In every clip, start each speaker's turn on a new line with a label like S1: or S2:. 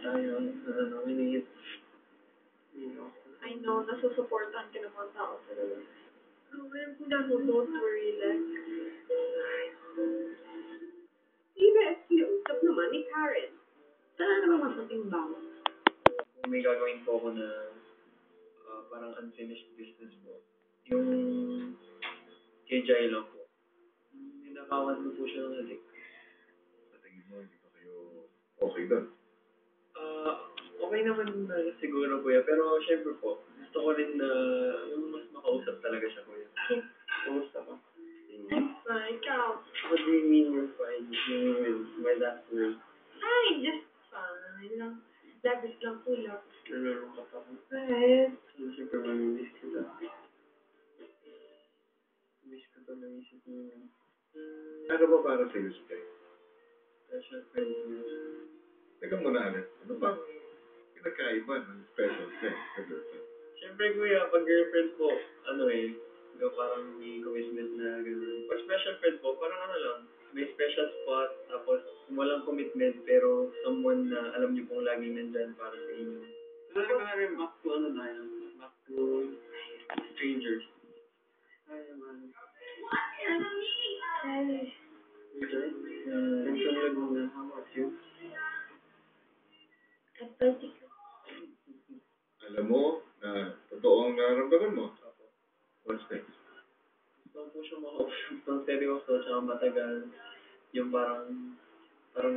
S1: tayo, minihit.
S2: I know, nasusuportahan ka ng mga tao talaga. So don't worry, Lex. Usap naman ni Karen. Sana naman masating bawal.
S1: Kung may gagawin po ako na parang unfinished business po, yung kay Jai lang po. Ninakawan mo po siya ng halik.
S3: Sa tingin mo, hindi pa kayo okay doon?
S1: Okay naman na siguro kuya, pero syempre po, gusto ko rin na yung mas makausap talaga siya kuya. Kamusta ka?
S2: I'm fine, ikaw.
S1: What do you mean you're fine? You mean by that word?
S2: Ay, just fine lang. Labis lang po lang.
S1: Nalulungkot ako.
S2: Bakit?
S1: So, syempre mamimiss kita. Miss ko to na isip mo yun.
S3: Ano ba para sa'yo, Sky?
S1: Special friend mo.
S3: Teka muna, Alex. Ano bang pinagkaiba ng special friend sa girlfriend?
S1: Syempre kuya, pag girlfriend po, parang may commitment na gano'n. Pag special friend po, parang lang, may special spot, tapos walang commitment, pero someone na alam niyo pong laging nandyan para sa inyo. Pero ka rin back to back to strangers. Ay, man.
S2: Ay.
S1: Enjoy? I'm from Laguna. How about you?
S2: At 30 ka.
S3: Alam mo na totoo ang nararamdaman mo. What's next?
S1: Gusto ko po siya makausap ng seryoso, tsaka matagal. Yung parang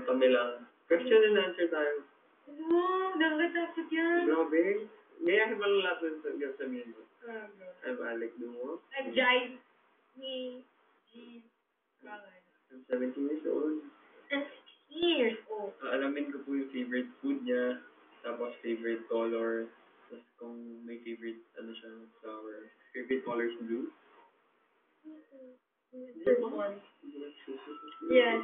S1: kami lang. Question and answer tayo.
S2: Ano? Nakakatakot yan.
S1: Grabe. Ngayon ba lang lahat ng sabihin mo? I'm Alec Dumo.
S2: I'm Jai. Me. G.
S1: I'm 17 years old.
S2: I'm 16 years old.
S1: Alamin ko po yung favorite food niya, tapos favorite color, tapos kung may favorite, flower. Favorite color is blue?
S2: Yes.